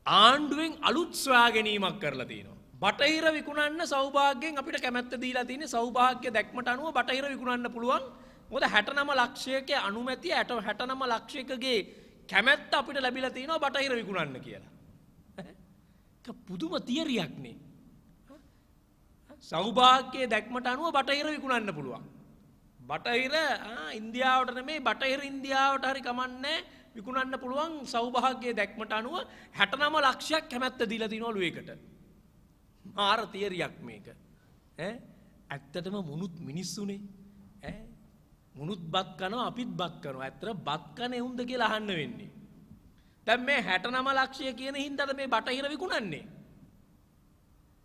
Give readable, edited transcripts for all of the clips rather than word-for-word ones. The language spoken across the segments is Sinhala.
ආණ්ඩුවෙන් අලුත් සොයා ගැනීමක් කරලා තියෙනවා. බටහිර විකුණන්න සෞභාග්‍යයෙන් අපිට කැමැත්ත දීලා තියෙන්නේ සෞභාග්‍ය දැක්මට අනුව බටහිර විකුණන්න පුළුවන්. මොකද 69 ලක්ෂයක අනුමැතිය 69 ලක්ෂයකගේ කැමැත්ත අපිට ලැබිලා තියෙනවා බටහිර විකුණන්න කියලා. ඒක පුදුම තියරියක් නේ. සෞභාග්‍ය දැක්මට අනුව බටහිර විකුණන්න පුළුවන්. බටහිර ඉන්දියාවට නෙමෙයි බටහිර ඉන්දියාවට හරි කමන්නේ විකුණන්න පුළුවන් සෞභාග්‍ය දැක්මට අනුව 69 ලක්ෂයක් කැමැත්ත දීලා තිනවලු ඒකට. මාර තියරියක් මේක. ඇත්තටම මුනුත් මිනිස්සුනේ. මුනුත් බත් කනවා අපිත් බත් කනවා. ඇත්තට බත් කන්නේ උන්ද කියලා අහන්න වෙන්නේ. දැන් මේ 69 ලක්ෂය කියන හින්දාද මේ බටහිර විකුණන්නේ?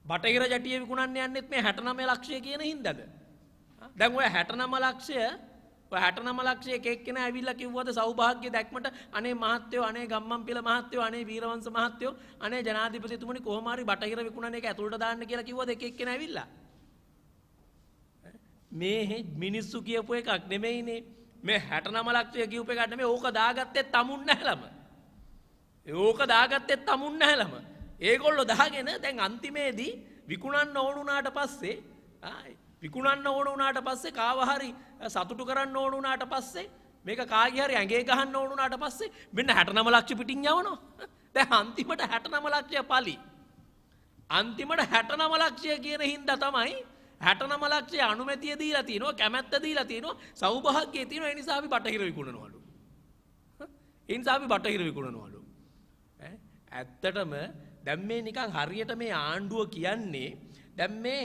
බටහිර ජටිය විකුණන්න යන්නෙත් මේ 69 ලක්ෂය කියන හින්දාද? දැන් ඔය 69 ලක්ෂය ඔය 69 ලක්ෂය එක එක්කෙනා ඇවිල්ලා කිව්වද සෞභාග්‍ය දැක්මට අනේ මහත්තයෝ අනේ ගම්මන්පිල මහත්තයෝ අනේ වීරවංශ මහත්තයෝ අනේ ජනාධිපතිතුමනි කොහොම හරි බටහිර විකුණන එක ඇතුළට දාන්න කියලා කිව්වද එක එක්කෙනා ඇවිල්ලා? මේ මිනිස්සු කියපු එකක් නෙමෙයිනේ. මේ 69 ලක්ෂය කියූප එකක් නෙමෙයි. ඕක දාගත්තේ තමුන් නැහැලම. ඕක දාගත්තේ තමුන් නැහැලම. ඒගොල්ලෝ දාගෙන දැන් අන්තිමේදී විකුණන්න ඕන උනාට පස්සේ විකුණන්න ඕන උනාට පස්සේ කාව හරි සතුටු කරන්න ඕන උනාට පස්සේ මේක කාගේ හරි ඇඟේ ගහන්න ඕන උනාට පස්සේ මෙන්න 69 ලක්ෂ පිටින් යවනවා. දැන් අන්තිමට 69 ලක්ෂය පලි. අන්තිමට 69 ලක්ෂය කියන හින්දා තමයි 69 ලක්ෂය අනුමැතිය දීලා තිනවා කැමැත්ත දීලා තිනවා සෞභාග්‍යය තිනවා. ඒ නිසා අපි බටහිර විකුණනවලු. ඒ නිසා අපි බටහිර විකුණනවලු. ඇත්තටම දැන් මේ නිකන් හරියට මේ ආණ්ඩුව කියන්නේ දැන් මේ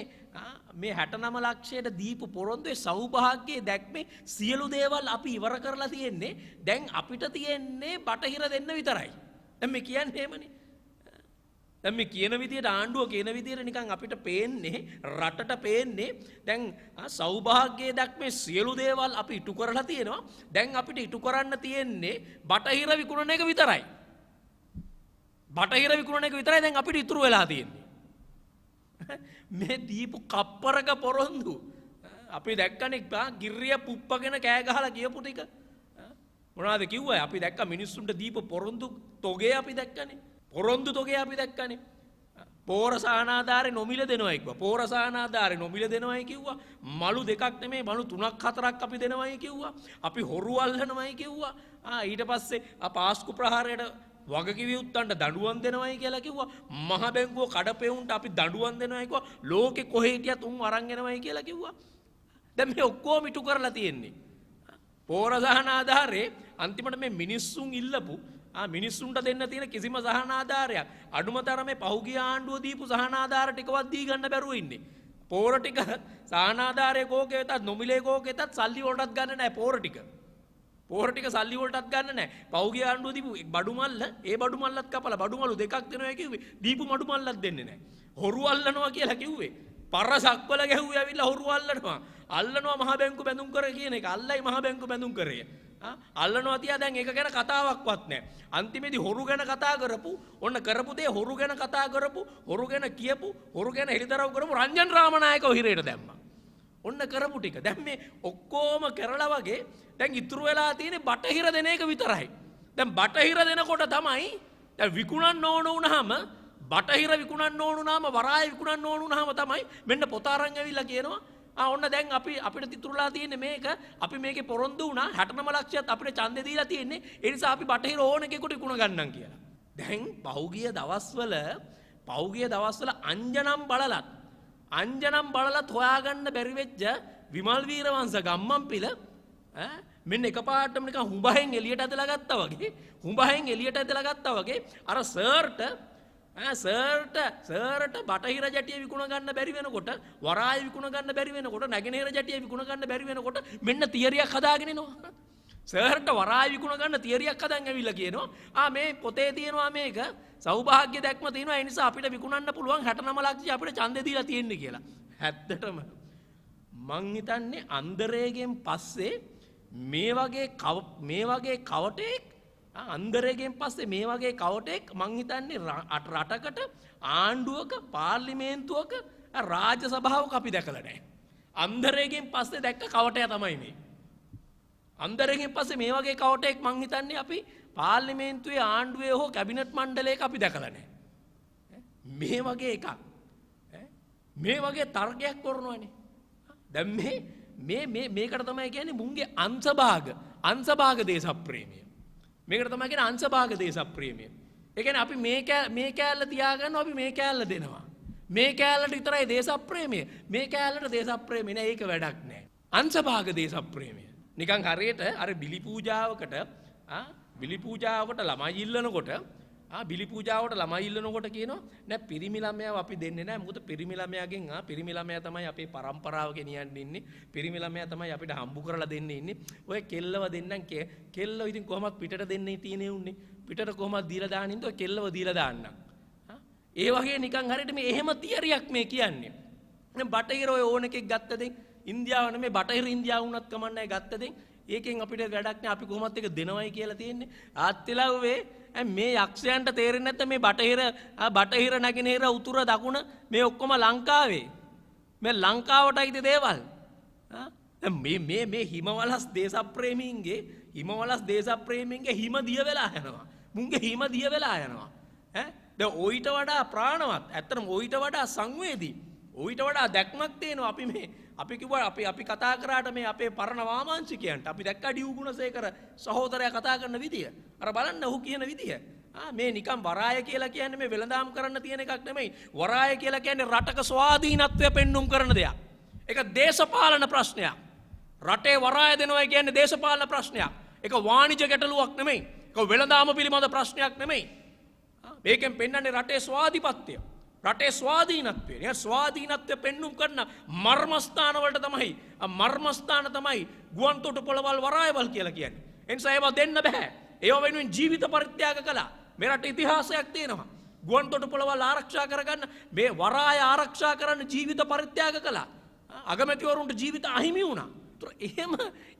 69 ලක්ෂයට දීපු පොරොන්දුවේ සෞභාග්‍යයේ දැක්මේ සියලු දේවල් අපි ඉවර කරලා තියෙන්නේ. දැන් අපිට තියෙන්නේ බටහිර දෙන්න විතරයි. දැන් මේ කියන්නේ එහෙමනේ. දැන් මේ කියන විදියට ආණ්ඩුව කියන විදියට නිකන් අපිට පේන්නේ රටට පේන්නේ දැන් සෞභාග්‍යයේ දැක්මේ සියලු දේවල් අපි ඉටු කරලා තියෙනවා. දැන් අපිට ඉටු කරන්න තියෙන්නේ බටහිර විකුණන එක විතරයි. බටහිර විකුණන එක විතරයි දැන් අපිට ඉතුරු වෙලා තියෙන්නේ. මේ දීපු කප්පරක පොරොන්දු අපි දැක්කනේ ගිරිය පුප්පගෙන කෑ ගහලා කියපු ටික මොනවද කිව්වයි? අපි දැක්ක මිනිස්සුන්ට දීපු පොරොන්දු තොගේ අපි දැක්කනේ. පොරොන්දු තොගේ අපි දැක්කනේ. පෝර සහනාධාරේ නොමිල දෙනවයි කිව්වා. පෝර සහනාධාරේ නොමිල දෙනවයි කිව්වා. මලු දෙකක් නෙමෙයි මලු 3ක් 4ක් අපි දෙනවයි කිව්වා. අපි හොරු අල්ලනවයි කිව්වා. ඊට පස්සේ පාස්කු ප්‍රහාරයට වගකිවිය උත්තන්ට දඬුවම් දෙනවයි කියලා කිව්වා. මහ බැංකුව කඩපෙවුන්ට අපි දඬුවම් දෙනවයි කිව්වා. ලෝකෙ කොහේ හිටියත් උන් අරන් එනවයි කියලා කිව්වා. දැන් මේ ඔක්කොම ඉටු කරලා තියෙන්නේ. පෝර සහනාධාරේ අන්තිමට මේ මිනිස්සුන් ඉල්ලපු මිනිස්සුන්ට දෙන්න තියෙන කිසිම සහනාධාරයක් අඩුම තරමේ පහුගිය ආණ්ඩුව දීපු සහනාධාර ටිකවත් දී ගන්න බැරුව ඉන්නේ. පෝර ටික සහනාධාරයේ කෝකේ වෙතත් නොමිලේ කෝකේ වෙතත් සල්ලි වලටත් ගන්න නැහැ පෝර ටික. පෝර ටික සල්ලි වලටත් ගන්න නැහැ. පහුගිය ආණ්ඩුව දීපු බඩු මල්ල ඒ බඩු මල්ලත් කපලා බඩු මලු දෙකක් දෙනවා කිව්වේ. දීපු බඩු මල්ලත් දෙන්නේ නැහැ. හොරු අල්ලනවා කියලා කිව්වේ. පරසක්වල ගැහුවේ ඇවිල්ලා හොරු අල්ලනවා. අල්ලනවා මහ බැංකු බැඳුම් කර කියන එක. අල්ලයි මහ බැංකු බැඳුම් කරේ. අල්ලනවා තියා දැන් ඒක ගැන කතාවක්වත් නැහැ. අන්තිමේදී හොරු ගැන කතා කරපු ඔන්න කරපු දේ හොරු ගැන කතා කරපු හොරු ගැන කියපු හොරු ගැන හෙළිදරව් කරපු රංජන් රාමනායකව හිරේට දැම්මා. ඔන්න කරපු ටික. දැන් මේ ඔක්කොම කරලා වගේ දැන් ඉතුරු වෙලා තියෙන්නේ බටහිර දෙන එක විතරයි. දැන් බටහිර දෙනකොට තමයි දැන් විකුණන්න ඕන වුණාම බටහිර විකුණන්න ඕන වුණාම වරාය විකුණන්න ඕන වුණාම තමයි මෙන්න පොත අරන් ඇවිල්ලා කියනවා ඔන්න දැන් අපිට ඉතුරුලා තියෙන්නේ මේක අපි මේකේ පොරොන්දු වුණා 69 ලක්ෂයත් අපිට ඡන්දේ දීලා තියෙන්නේ ඒ නිසා අපි බටහිර ඕන එකෙකුට විකුණ ගන්නම් කියලා. දැන් පහුගිය දවස්වල අංජනම් බලලත් හොයාගන්න බැරි වෙච්ච විමල් වීරවංශ ගම්මන්පිල මෙන්න එකපාරටම නිකන් හුඹහෙන් එළියට ඇදලා ගත්තා වගේ අර සර්ට බටහිර ජටිය විකුණ ගන්න බැරි වෙනකොට වරාය විකුණ ගන්න බැරි වෙනකොට නැගෙනහිර ජටිය විකුණ ගන්න බැරි වෙනකොට මෙන්න තියරියක් හදාගෙන එනවා. සර්ට වරාය විකුණ ගන්න තියරියක් හදාන් ඇවිල්ලා කියනවා මේ පොතේ තියෙනවා මේක සෞභාග්‍ය දැක්ම තියෙනවා ඒ නිසා අපිට විකුණන්න පුළුවන් 69 ලක්ෂය අපිට ඡන්දේ දීලා තියෙන්නේ කියලා. ඇත්තටම මං හිතන්නේ අන්දරේගෙන් පස්සේ මේ වගේ කවටෙක් අන්දරේගෙන් පස්සේ මේ වගේ කවටෙක් මං හිතන්නේ රටකට ආණ්ඩුවක පාර්ලිමේන්තුවක රාජ්‍ය සභාවක අපි දැකලා නැහැ. අන්දරේගෙන් පස්සේ දැක්ක කවටයා තමයි මේ. අන්දරකින් පස්සේ මේ වගේ කවටෙක් මං හිතන්නේ අපි පාර්ලිමේන්තුවේ ආණ්ඩුවේ හෝ කැබිනට් මණ්ඩලයක අපි දැකලා නැහැ. මේ වගේ එකක්. මේ වගේ තර්කයක් කරනවනේ. දැන් මේකට තමයි කියන්නේ මුන්ගේ අංශභාග දේශප්‍රේමිය. මේකට තමයි කියන්නේ අංශභාග දේශප්‍රේමිය. ඒ කියන්නේ අපි මේ කෑල්ල තියාගන්නවා අපි මේ කෑල්ල දෙනවා. මේ කෑල්ලට විතරයි දේශප්‍රේමිය. මේ කෑල්ලට දේශප්‍රේමිය නෑ ඒක වැඩක් නෑ. අංශභාග දේශප්‍රේමිය. නිකන් හරියට අර බිලි පූජාවකට ළමයි ඉල්ලනකොට බිලි පූජාවට ළමයි ඉල්ලනකොට කියනවා නෑ පිරිමි ළමයාව අපි දෙන්නේ නෑ මොකද පිරිමි ළමයාගෙන් පිරිමි ළමයා තමයි අපේ පරම්පරාව ගෙනියන්න ඉන්නේ පිරිමි ළමයා තමයි අපිට හම්බු කරලා දෙන්න ඉන්නේ ඔය කෙල්ලව දෙන්නම් කෙල්ලව ඉතින් කොහොමත් පිටට දෙන්නේ තියෙනේ උන්නේ පිටට කොහොමද දීලා දාන්න ඉන්න ඔය කෙල්ලව දීලා දාන්නම් ඒ වගේ නිකන් හරියට මේ එහෙම තියරියක් මේ කියන්නේ දැන් බටහිර ඔය ඕන එකෙක් ගත්ත දෙන් ඉන්දියාව නෙමෙයි බටහිර ඉන්දියාව වුණත් කමන්නේ ගත්ත දෙන් ඒකෙන් අපිට වැඩක් නෑ අපි කොහොමත් එක දෙනවයි කියලා තියෙන්නේ ආත්තිලාවේ මේ යක්ෂයන්ට තේරෙන්නේ නැත්නම් මේ බටහිර නැගෙනහිර උතුර දකුණ මේ ඔක්කොම ලංකාවේ මේ ලංකාවටයිද දේවල් මේ හිමවලස් දේශප්‍රේමීන්ගේ හිම දිය වෙලා යනවා මුන්ගේ හිම දිය වෙලා යනවා දැන් ඔయిత වඩා ප්‍රාණවත් ඇත්තටම ඔయిత වඩා සංවේදී ඔయిత වඩා දැක්මක් තියෙනවා අපි කිව්වා අපි කතා කරාට මේ අපේ පරණ වාමාංශිකයන්ට අපි දැක්කා ඩිව් ගුණසේකර සහෝදරයා කතා කරන විදිය. අර බලන්න ඔහු කියන විදිය. මේ නිකන් වරාය කියලා කියන්නේ මේ වෙළඳාම් කරන්න තියෙන එකක් නෙමෙයි. වරාය කියලා කියන්නේ රටක ස්වාධීනත්වය පෙන්눔 කරන දෙයක්. ඒක දේශපාලන ප්‍රශ්නයක්. රටේ වරාය දෙනවා කියන්නේ දේශපාලන ප්‍රශ්නයක්. ඒක වාණිජ ගැටලුවක් නෙමෙයි. ඒක වෙළඳාම පිළිබඳ ප්‍රශ්නයක් නෙමෙයි. මේකෙන් පෙන්වන්නේ රටේ ස්වාධිපත්‍යය. රටේ ස්වාධීනත්වය. ඒ ස්වාධීනත්වය පෙන්눔 කරන මර්මස්ථාන වලට තමයි මර්මස්ථාන තමයි ගුවන්තොටුපළවල් වරායවල් කියලා කියන්නේ. ඒ නිසා ඒවා දෙන්න බෑ. ඒවා වෙනුවෙන් ජීවිත පරිත්‍යාග කළා. මේ රට ඉතිහාසයක් තියෙනවා. ගුවන්තොටුපළවල් ආරක්ෂා කරගන්න මේ වරාය ආරක්ෂා කරන්න ජීවිත පරිත්‍යාග කළා. අගමැතිවරුන්ට ජීවිත අහිමි වුණා.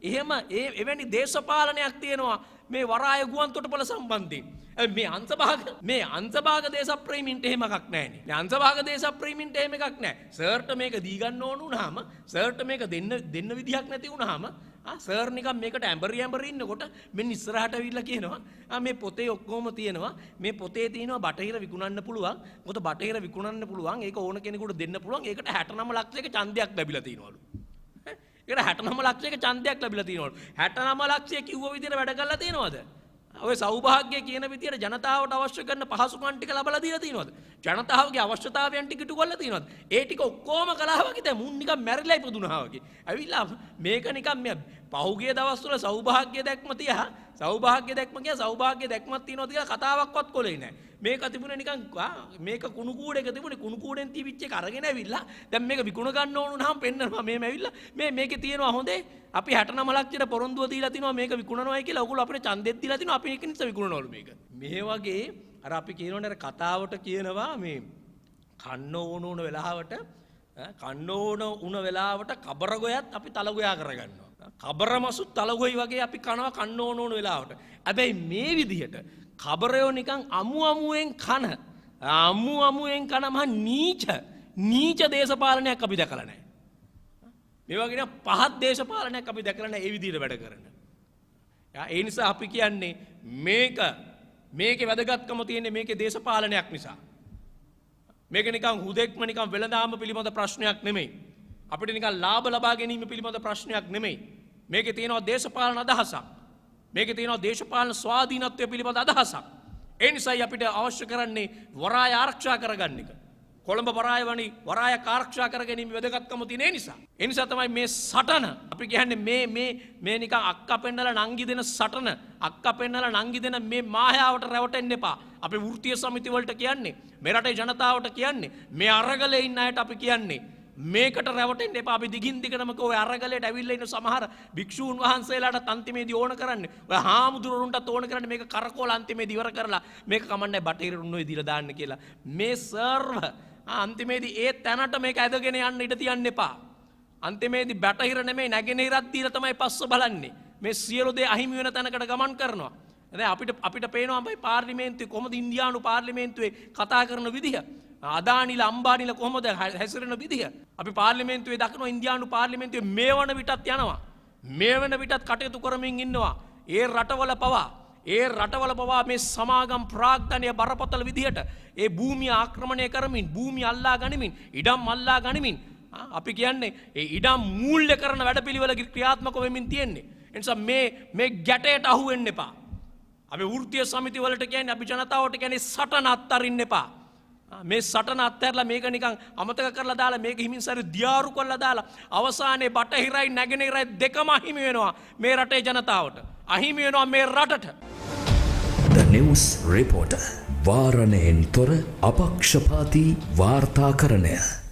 එහෙම එවැනි දේශපාලනයක් තියෙනවා මේ වරාය ගුවන්තොටුපළ සම්බන්ධයෙන්. මේ අංශභාග දේශප්‍රේමීන්ට එහෙම එකක් නැහැනේ. මේ අංශභාග දේශප්‍රේමීන්ට එහෙම එකක් නැහැ. සර්ට මේක දී ගන්න ඕන වුණාම සර්ට මේක දෙන්න විදිහක් නැති වුණාම සර් නිකන් මේකට ඇඹරි ඉන්නකොට මෙන්න ඉස්සරහට ඇවිල්ලා කියනවා මේ පොතේ ඔක්කොම තියෙනවා. මේ පොතේ තියෙනවා බටහිර විකුණන්න පුළුවන්. මොකද බටහිර විකුණන්න පුළුවන්. ඒක ඕන කෙනෙකුට දෙන්න පුළුවන්. ඒකට 69 ලක්ෂයක ඡන්දයක් ලැබිලා තියෙනවලු. ඒකට 69 ලක්ෂයක ඡන්දයක් ලැබිලා තියෙනවලු. 69 ලක්ෂය කිව්ව විදිහට වැඩ කරලා තියෙනවද? ඔය සෞභාග්‍ය කියන විදියට ජනතාවට අවශ්‍ය කරන පහසුකම් ටික ලබලා දීලා තියෙනවද? ජනතාවගේ අවශ්‍යතාවයන් ටික ඉටු කරලා තියෙනවද? ඒ ටික ඔක්කොම කළා වගේ දැන් මුන් නිකන් මැරිලා ඉපදුනා වගේ. ඇවිල්ලා මේක නිකන් මේ පහුගිය දවස්වල සෞභාග්‍ය දැක්ම තියා සෞභාග්‍ය දැක්මක් තියෙනවා කියලා කතාවක්වත් කොලේ නැහැ. මේක තිබුණේ නිකන් මේක කුණු කූඩේක තිබුණේ කුණු කූඩෙන් තිබිච්ච එක අරගෙන ඇවිල්ලා දැන් මේක විකුණ ගන්න ඕන වුණාම පෙන්නනවා මේම ඇවිල්ලා මේකේ තියෙනවා හොඳේ අපි 69 ලක්ෂයට පොරොන්දුව දීලා තිනවා මේක විකුණනවායි කියලා ඔයගොල්ලෝ අපිට ඡන්දෙත් දීලා තිනවා අපි ඒක නිසා විකුණනවලු මේක. මේ වගේ අර අපි කියනවනේ අර කතාවට කියනවා මේ කන්න ඕන වෙලාවට කබර ගොයත් අපි තල ගොයා කරගන්නවා. කබරමසු තලගොයි වගේ අපි කනවා කන්න ඕන වෙලාවට. හැබැයි මේ විදිහට කබරයෝ නිකන් අමුවෙන් කන මහ නීච දේශපාලනයක් අපි දැකලා නැහැ. මේ වගේ පහත් දේශපාලනයක් අපි දැකලා නැහැ ඒ විදිහට වැඩ කරන. ඒ නිසා අපි කියන්නේ මේකේ වැදගත්කම තියෙන්නේ මේකේ දේශපාලනයක් නිසා. මේක නිකන් හුදෙක්ම නිකන් වෙළඳාම පිළිබඳ ප්‍රශ්නයක් නෙමෙයි. අපිට නිකන් ලාභ ලබා ගැනීම පිළිබඳ ප්‍රශ්නයක් නෙමෙයි. මේකේ තියෙනවා දේශපාලන අදහසක්. මේකේ තියෙනවා දේශපාලන ස්වාධීනත්වය පිළිබඳ අදහසක්. ඒ නිසායි අපිට අවශ්‍ය කරන්නේ වරාය ආරක්ෂා කරගන්න එක. කොළඹ වරාය ආරක්ෂා කර ගැනීම වැදගත්කම තියෙන නිසා. ඒ නිසා තමයි මේ සටන අපි කියන්නේ මේ නිකන් අක්කා පෙන්නලා නංගි දෙන සටන. අක්කා පෙන්නලා නංගි දෙන මේ මායාවට රැවටෙන්න එපා. අපි වෘත්තීය සමිති වලට කියන්නේ මේ රටේ ජනතාවට කියන්නේ මේ අරගලේ ඉන්න අයට අපි කියන්නේ මේකට රැවටෙන්න එපා. අපි දිගින් දිගටම ඔය අරගලයට ඇවිල්ලා ඉන්න සමහර භික්ෂූන් වහන්සේලාට අන්තිමේදී ඕන කරන්නේ ඔය හාමුදුරුවන්ටත් ඕන කරන්නේ මේක කරකෝල අන්තිමේදී ඉවර කරලා මේක කමන්නේ බටහිරුන් ඔය දීලා දාන්න කියලා. මේ සර්ව අන්තිමේදී ඒ තැනට මේක ඇදගෙන යන්න ඉඩ තියන්න එපා. අන්තිමේදී බටහිර නෙමෙයි නැගෙනහිරත් දීලා තමයි පස්ස බලන්නේ. මේ සියලු දේ අහිමි වෙන තැනකට ගමන් කරනවා. දැන් අපිට පේනවා අපි පාර්ලිමේන්තුවේ කොහොමද ඉන්දියානු පාර්ලිමේන්තුවේ කතා කරන විදිහ. අදානිලා අම්බානිලා කොහොමද හැසිරෙන විදිහ. අපි පාර්ලිමේන්තුවේ දකින්න ඉන්දියානු පාර්ලිමේන්තුවේ මේ වන විටත් යනවා. මේ වෙන විටත් කටයුතු කරමින් ඉන්නවා. ඒ රටවල පවා මේ සමාගම් ප්‍රාග්ධනය බරපතල විදිහට ඒ භූමිය ආක්‍රමණය කරමින් භූමිය අල්ලා ගනිමින් ඉඩම් අල්ලා ගනිමින් අපි කියන්නේ ඒ ඉඩම් මූල්‍ය කරන වැඩපිළිවෙල ක්‍රියාත්මක වෙමින් තියෙන්නේ. ඒ නිසා මේ ගැටයට අහු වෙන්න එපා. අපි වෘත්තීය සමිති වලට කියන්නේ අපි ජනතාවට කියන්නේ සටන අත්තරින්න එපා. මේ සටන අත්හැරලා මේක නිකන් අමතක කරලා දාලා මේක හිමින්සාරි දියාරු කරලා දාලා අවසානයේ බටහිරයි නැගෙනහිරයි දෙකම අහිමි වෙනවා මේ රටේ ජනතාවට. අහිමි වෙනවා මේ රටට. The News Reporter වාරණයෙන් තොර අපක්ෂපාතී වාර්තාකරණය.